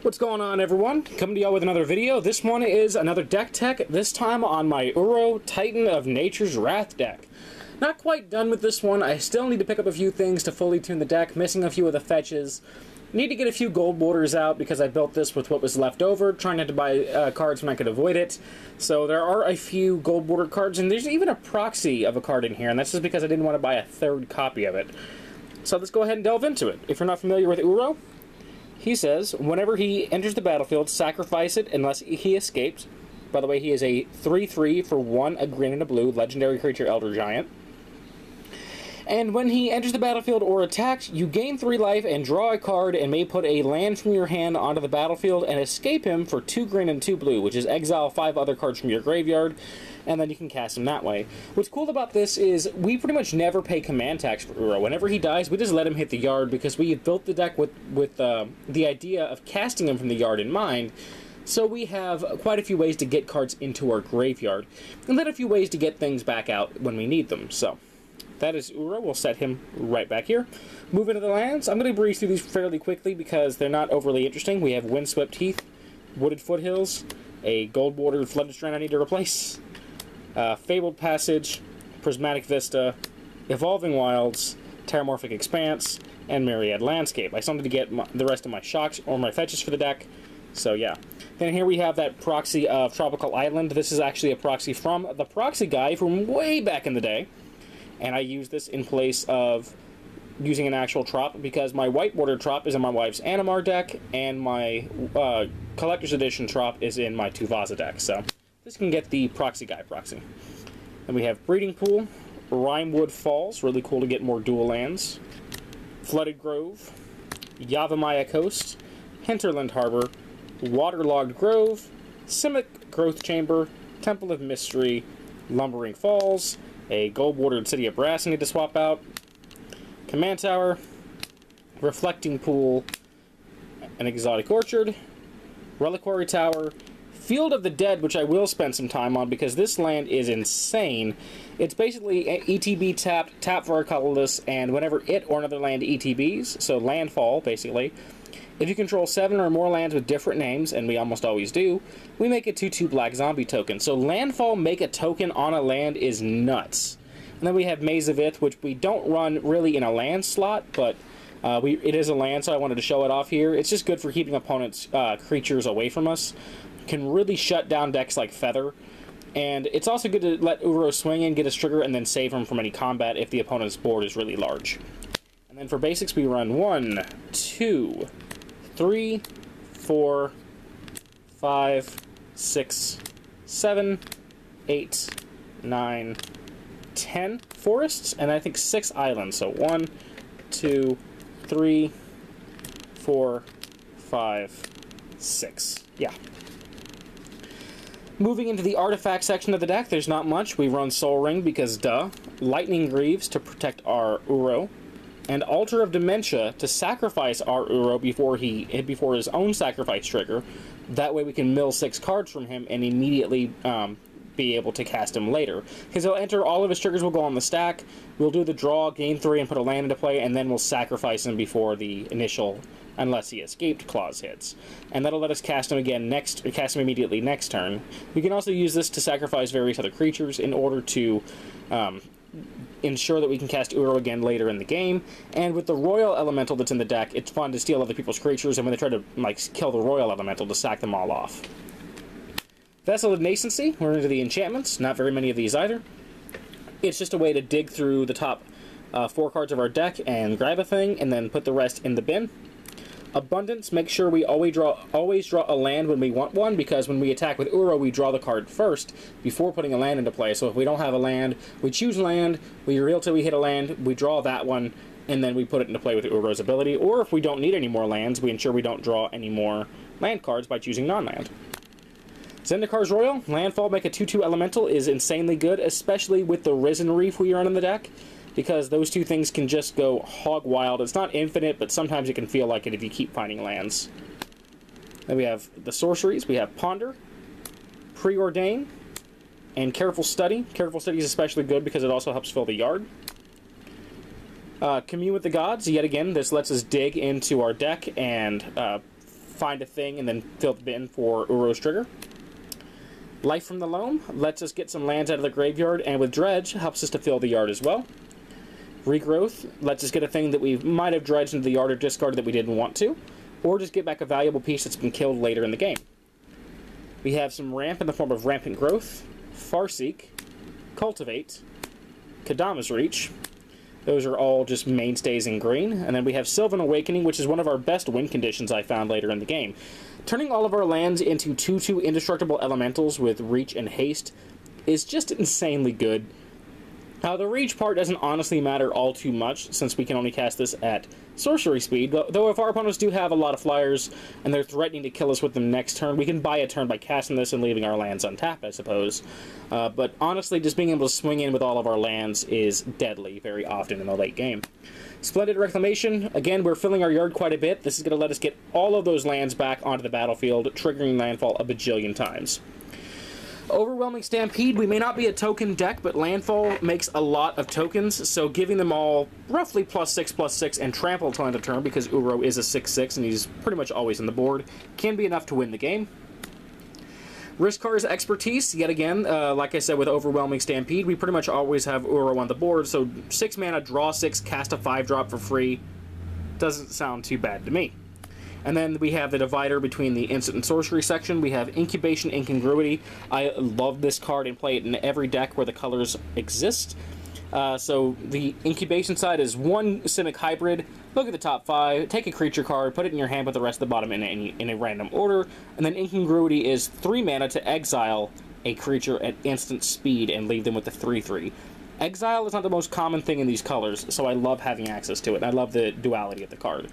What's going on, everyone? Coming to y'all with another video. This one is another deck tech, this time on my Uro Titan of Nature's Wrath deck. Not quite done with this one. I still need to pick up a few things to fully tune the deck, missing a few of the fetches. Need to get a few gold borders out because I built this with what was left over, trying not to buy cards when I could avoid it. So there are a few gold border cards, and there's even a proxy of a card in here, and that's just because I didn't want to buy a third copy of it. So let's go ahead and delve into it. If you're not familiar with Uro, he says, whenever he enters the battlefield, sacrifice it unless he escapes. By the way, he is a 3/3 for 1, a green and a blue, legendary creature Elder Giant. And when he enters the battlefield or attacks, you gain 3 life and draw a card and may put a land from your hand onto the battlefield and escape him for 2 green and 2 blue, which is exile 5 other cards from your graveyard, and then you can cast him that way. What's cool about this is we pretty much never pay command tax for Uro. Whenever he dies, we just let him hit the yard because we built the deck with the idea of casting him from the yard in mind. So we have quite a few ways to get cards into our graveyard, and then a few ways to get things back out when we need them. So that is Uro. We'll set him right back here. Move into the lands. I'm going to breeze through these fairly quickly because they're not overly interesting. We have Windswept Heath, Wooded Foothills, a gold bordered Flooded Strand I need to replace, Fabled Passage, Prismatic Vista, Evolving Wilds, Terramorphic Expanse, and Myriad Landscape. I still need to get the rest of my shocks or my fetches for the deck, so yeah. Then here we have that proxy of Tropical Island. This is actually a proxy from the proxy guy from way back in the day, and I use this in place of using an actual trop because my white border trop is in my wife's Animar deck, and my Collector's Edition trop is in my Tuvasa deck, so this can get the proxy guy proxy. Then we have Breeding Pool, Rimewood Falls, really cool to get more dual lands, Flooded Grove, Yavimaya Coast, Hinterland Harbor, Waterlogged Grove, Simic Growth Chamber, Temple of Mystery, Lumbering Falls, a gold-bordered City of Brass I need to swap out, Command Tower, Reflecting Pool, an Exotic Orchard, Reliquary Tower, Field of the Dead, which I will spend some time on because this land is insane. It's basically ETB tapped, tap for a colorless, and whenever it or another land ETBs, so Landfall, basically, if you control 7 or more lands with different names, and we almost always do, we make a 2/2 black zombie token. So Landfall, make a token on a land is nuts. And then we have Maze of Ith, which we don't run really in a land slot, but it is a land, so I wanted to show it off here. It's just good for keeping opponents' creatures away from us. Can really shut down decks like Feather. And it's also good to let Uro swing in, get his trigger, and then save him from any combat if the opponent's board is really large. And then for basics, we run 1, 2, 3, 4, 5, 6, 7, 8, 9, 10 forests, and I think 6 islands. So 1, 2, 3, 4, 5, 6. Yeah. Moving into the artifact section of the deck, there's not much. We run Soul Ring because duh. Lightning Greaves to protect our Uro, and Altar of Dementia to sacrifice our Uro before his own sacrifice trigger. That way we can mill 6 cards from him and immediately be able to cast him later. Because he'll enter, all of his triggers will go on the stack, we'll do the draw, gain 3, and put a land into play, and then we'll sacrifice him before the initial, unless he escaped, clause hits. And that'll let us cast him again cast him immediately next turn. We can also use this to sacrifice various other creatures in order to ensure that we can cast Uro again later in the game. And with the Royal Elemental that's in the deck, it's fun to steal other people's creatures, and when they try to kill the Royal Elemental, to sack them all off. Vessel of Nascency, we're into the enchantments, not very many of these either. It's just a way to dig through the top 4 cards of our deck and grab a thing, and then put the rest in the bin. Abundance, make sure we always draw a land when we want one, because when we attack with Uro, we draw the card first before putting a land into play. So if we don't have a land, we choose land, we reveal till we hit a land, we draw that one, and then we put it into play with Uro's ability. Or if we don't need any more lands, we ensure we don't draw any more land cards by choosing non-land. Zendikar's Royal, Landfall, make a 2/2 elemental is insanely good, especially with the Risen Reef we run in the deck, because those two things can just go hog wild. It's not infinite, but sometimes it can feel like it if you keep finding lands. Then we have the Sorceries. We have Ponder, Preordain, and Careful Study. Careful Study is especially good because it also helps fill the yard. Commune with the Gods. Yet again, this lets us dig into our deck and find a thing and then fill the bin for Uro's trigger. Life from the Loam lets us get some lands out of the graveyard, and with Dredge helps us to fill the yard as well. Regrowth lets us get a thing that we might have dredged into the yard or discarded that we didn't want to, or just get back a valuable piece that's been killed later in the game. We have some ramp in the form of Rampant Growth, Farseek, Cultivate, Kadama's Reach. Those are all just mainstays in green. And then we have Sylvan Awakening, which is one of our best win conditions I found later in the game. Turning all of our lands into 2/2 indestructible elementals with Reach and Haste is just insanely good. The Reach part doesn't honestly matter all too much, since we can only cast this at sorcery speed, though if our opponents do have a lot of flyers and they're threatening to kill us with them next turn, we can buy a turn by casting this and leaving our lands untapped, I suppose. But honestly, just being able to swing in with all of our lands is deadly very often in the late game. Splendid Reclamation, again, we're filling our yard quite a bit. This is going to let us get all of those lands back onto the battlefield, triggering landfall a bajillion times. Overwhelming Stampede, we may not be a token deck, but Landfall makes a lot of tokens, so giving them all roughly +6/+6 and trample till end of turn, because Uro is a 6/6 and he's pretty much always on the board, can be enough to win the game. Rishkar's Expertise, yet again, like I said with Overwhelming Stampede, we pretty much always have Uro on the board, so 6 mana, draw 6, cast a 5-drop for free, doesn't sound too bad to me. And then we have the divider between the instant and sorcery section. We have Incubation Incongruity. I love this card and play it in every deck where the colors exist. So the Incubation side is 1 Simic Hybrid. Look at the top 5, take a creature card, put it in your hand, put the rest of the bottom in a random order. And then Incongruity is 3 mana to exile a creature at instant speed and leave them with the 3/3. Exile is not the most common thing in these colors, so I love having access to it, and I love the duality of the card.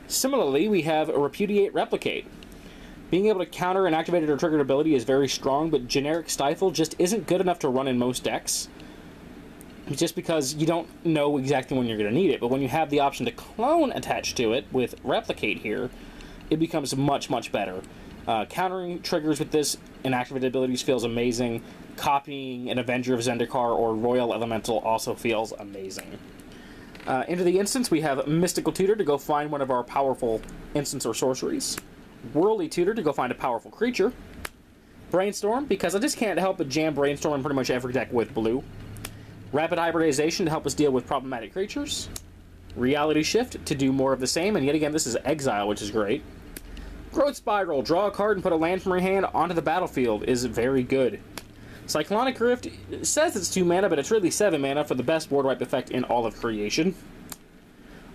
Similarly, we have a Repudiate Replicate. Being able to counter an activated or triggered ability is very strong, but generic Stifle just isn't good enough to run in most decks. Just because you don't know exactly when you're going to need it, but when you have the option to clone attached to it with Replicate here, it becomes much, much better. Countering triggers with this and activated abilities feels amazing. Copying an Avenger of Zendikar or Royal Elemental also feels amazing. Into the instance, we have Mystical Tutor to go find one of our powerful instants or sorceries. Worldly Tutor to go find a powerful creature. Brainstorm, because I just can't help but jam Brainstorm in pretty much every deck with blue. Rapid Hybridization to help us deal with problematic creatures. Reality Shift to do more of the same, and yet again, this is Exile, which is great. Growth Spiral, draw a card and put a land from your hand onto the battlefield is very good. Cyclonic Rift says it's 2 mana, but it's really 7 mana for the best board wipe effect in all of creation.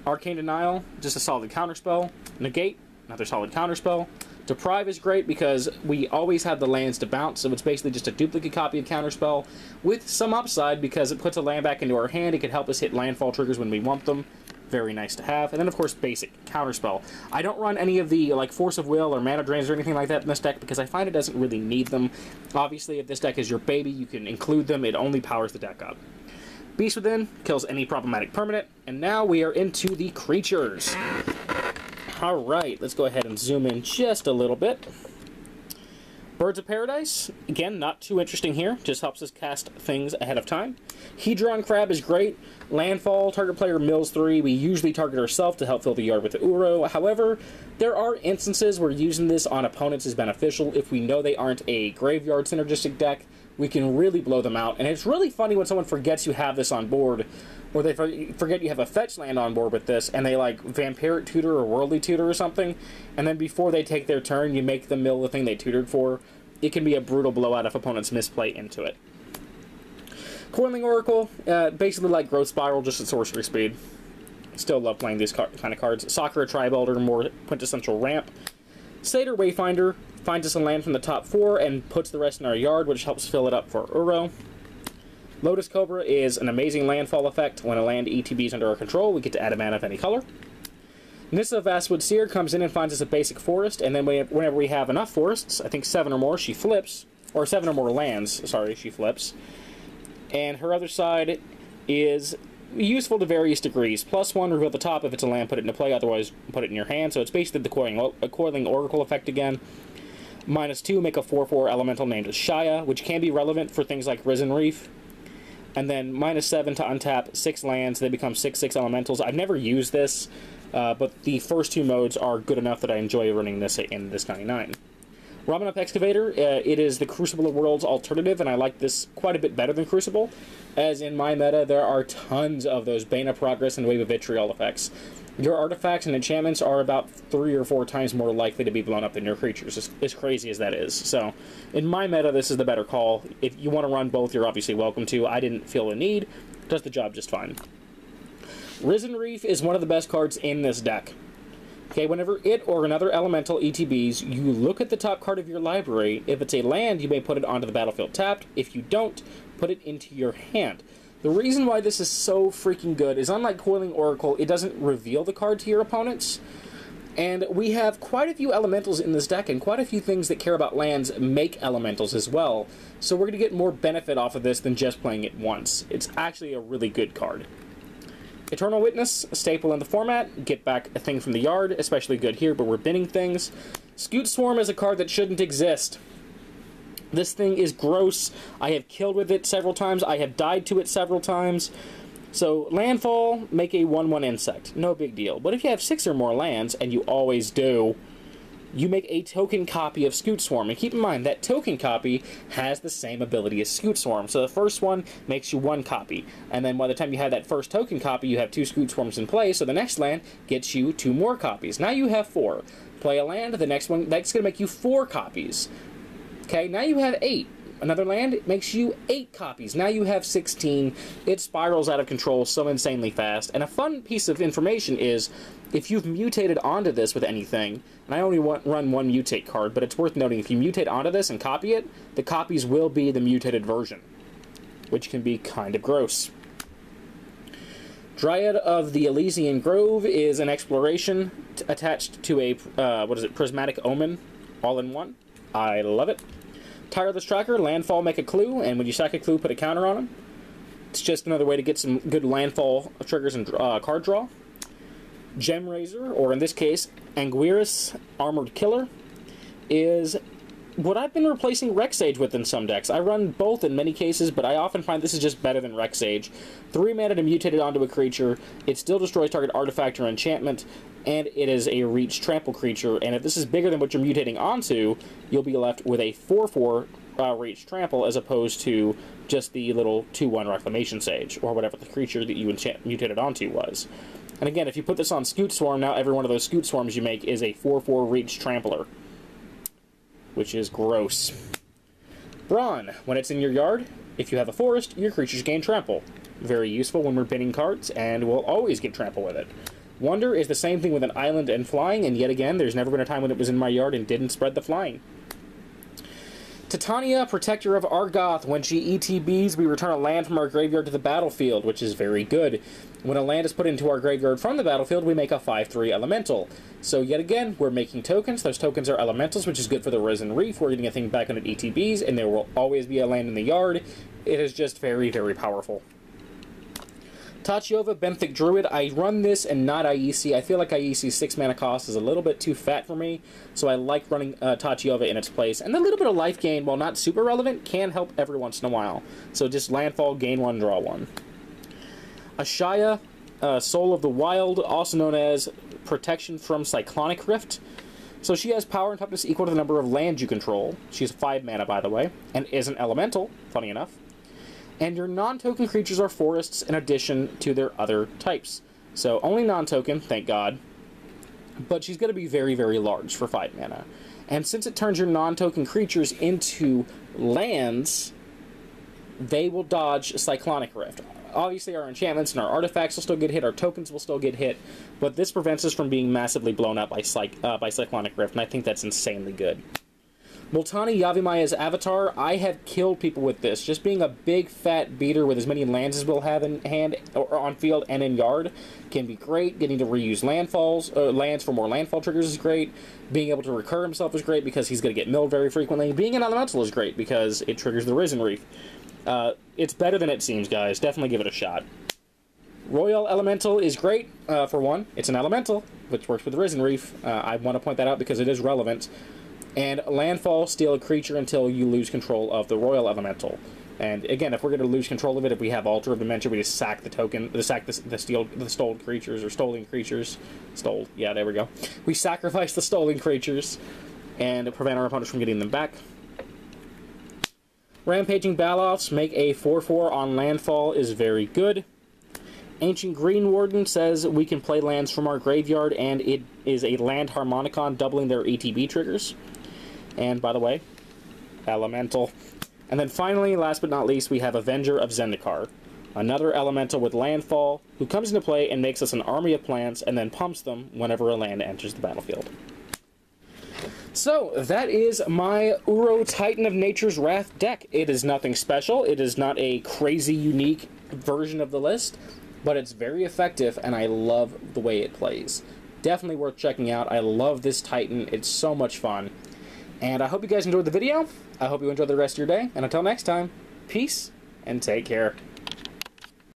Arcane Denial, just a solid counterspell. Negate, another solid counterspell. Deprive is great because we always have the lands to bounce, so it's basically just a duplicate copy of Counterspell, with some upside because it puts a land back into our hand. It can help us hit landfall triggers when we want them. Very nice to have. And then, of course, basic Counterspell. I don't run any of the like Force of Will or Mana Drains or anything like that in this deck because I find it doesn't really need them. Obviously, if this deck is your baby, you can include them. It only powers the deck up. Beast Within kills any problematic permanent. And now we are into the creatures. Alright, let's go ahead and zoom in just a little bit. Birds of Paradise, again, not too interesting here, just helps us cast things ahead of time. Hedron Crab is great. Landfall, target player mills 3, we usually target ourselves to help fill the yard with the Uro. However, there are instances where using this on opponents is beneficial. If we know they aren't a graveyard synergistic deck, we can really blow them out. And it's really funny when someone forgets you have this on board, or they forget you have a fetch land on board with this, and they like Vampiric Tutor or Worldly Tutor or something, and then before they take their turn, you make them mill the thing they tutored for. It can be a brutal blowout if opponents misplay into it. Coiling Oracle, basically like Growth Spiral, just at sorcery speed. Still love playing these kind of cards. Sakura Tribe-Elder, more quintessential ramp. Satyr Wayfinder finds us a land from the top 4 and puts the rest in our yard, which helps fill it up for Uro. Lotus Cobra is an amazing landfall effect. When a land ETB is under our control, we get to add a mana of any color. Nissa Vastwood Seer comes in and finds us a basic forest, and then whenever we have enough forests, I think 7 or more, she flips. Or 7 or more lands, sorry, she flips. And her other side is useful to various degrees. +1, reveal the top if it's a land, put it into play, otherwise put it in your hand. So it's basically the Coiling Oracle effect again. -2, make a 4/4 elemental named Shaya, which can be relevant for things like Risen Reef. And then -7 to untap 6 lands, they become 6/6 elementals. I've never used this. but the first two modes are good enough that I enjoy running this in this 99. Ramen Up Excavator, it is the Crucible of Worlds alternative, and I like this quite a bit better than Crucible, as in my meta there are tons of those Bane of Progress and Wave of Vitriol effects. Your artifacts and enchantments are about 3 or 4 times more likely to be blown up than your creatures, as crazy as that is. So, in my meta, this is the better call. If you want to run both, you're obviously welcome to. I didn't feel a need. Does the job just fine. Risen Reef is one of the best cards in this deck. Okay, whenever it or another elemental ETBs, you look at the top card of your library. If it's a land, you may put it onto the battlefield tapped. If you don't, put it into your hand. The reason why this is so freaking good is, unlike Coiling Oracle, it doesn't reveal the card to your opponents. And we have quite a few elementals in this deck, and quite a few things that care about lands make elementals as well. So we're going to get more benefit off of this than just playing it once. It's actually a really good card. Eternal Witness, a staple in the format. Get back a thing from the yard, especially good here, but we're binning things. Scoot Swarm is a card that shouldn't exist. This thing is gross. I have killed with it several times. I have died to it several times. So, Landfall, make a 1/1 insect. No big deal. But if you have 6 or more lands, and you always do, you make a token copy of Scoot Swarm. And keep in mind, that token copy has the same ability as Scoot Swarm. So the first one makes you 1 copy. And then by the time you have that first token copy, you have 2 Scoot Swarms in play, so the next land gets you 2 more copies. Now you have 4. Play a land, the next one, that's going to make you 4 copies. Okay, now you have 8. Another land, it makes you 8 copies. Now you have 16. It spirals out of control so insanely fast. And a fun piece of information is, if you've mutated onto this with anything, and I only run 1 mutate card, but it's worth noting, if you mutate onto this and copy it, the copies will be the mutated version, which can be kind of gross. Dryad of the Elysian Grove is an exploration attached to a, Prismatic Omen, all in one. I love it. Tireless Tracker, Landfall, make a clue, and when you sack a clue, put a counter on them. It's just another way to get some good Landfall triggers and card draw. Gem Razor, or in this case, Anguirus, Armored Killer, is what I've been replacing Rexage with in some decks. I run both in many cases, but I often find this is just better than Rexage. 3 mana to mutate it onto a creature, it still destroys target artifact or enchantment, and it is a reach trample creature, and if this is bigger than what you're mutating onto, you'll be left with a 4/4 reach trample, as opposed to just the little 2/1 Reclamation Sage, or whatever the creature that you mutated onto was. And again, if you put this on Scoot Swarm, now every one of those Scoot Swarms you make is a 4/4 reach trampler, which is gross. Brawn, when it's in your yard, if you have a forest, your creatures gain trample. Very useful when we're binning cards, and we'll always get trample with it. Wonder is the same thing with an island and flying, and yet again, there's never been a time when it was in my yard and didn't spread the flying. Titania, Protector of Argoth. When she ETBs, we return a land from our graveyard to the battlefield, which is very good. When a land is put into our graveyard from the battlefield, we make a 5/3 elemental. So yet again, we're making tokens. Those tokens are elementals, which is good for the Risen Reef. We're getting a thing back on at ETBs, and there will always be a land in the yard. It is just very, very powerful. Tachiova, Benthic Druid. I run this and not Aesi. I feel like Aesi's 6 mana cost is a little bit too fat for me, so I like running Tachiova in its place. And a little bit of life gain, while not super relevant, can help every once in a while. So just Landfall, gain 1, draw 1. Ashaya, Soul of the Wild, also known as Protection from Cyclonic Rift. So she has power and toughness equal to the number of lands you control. She's 5 mana, by the way, and is an elemental, funny enough. And your non-token creatures are forests in addition to their other types. So only non-token, thank God. But she's going to be very, very large for 5 mana. And since it turns your non-token creatures into lands, they will dodge Cyclonic Rift. Obviously our enchantments and our artifacts will still get hit, our tokens will still get hit, but this prevents us from being massively blown up by Cyclonic Rift, and I think that's insanely good. Multani Yavimaya's Avatar, I have killed people with this. Just being a big fat beater with as many lands as we'll have in hand, or on field and in yard, can be great. Getting to reuse lands for more landfall triggers is great. Being able to recur himself is great because he's going to get milled very frequently. Being an elemental is great because it triggers the Risen Reef. It's better than it seems, guys. Definitely give it a shot. Royal Elemental is great, for one. It's an elemental, which works with the Risen Reef. I want to point that out because it is relevant. And Landfall, steal a creature until you lose control of the Royal Elemental. And again, if we're going to lose control of it, if we have Altar of Dementia, we just sack the token, the stole creatures, or stolen creatures. Stole, yeah, there we go. We sacrifice the stolen creatures and prevent our opponents from getting them back. Rampaging Baloths make a 4/4 on Landfall is very good. Ancient Green Warden says we can play lands from our graveyard, and it is a land Harmonicon, doubling their ETB triggers. And, by the way, Elemental. And then finally, last but not least, we have Avenger of Zendikar. Another Elemental with Landfall, who comes into play and makes us an army of plants, and then pumps them whenever a land enters the battlefield. So, that is my Uro Titan of Nature's Wrath deck. It is nothing special. It is not a crazy, unique version of the list, but it's very effective, and I love the way it plays. Definitely worth checking out. I love this Titan. It's so much fun. And I hope you guys enjoyed the video. I hope you enjoy the rest of your day. And until next time, peace and take care.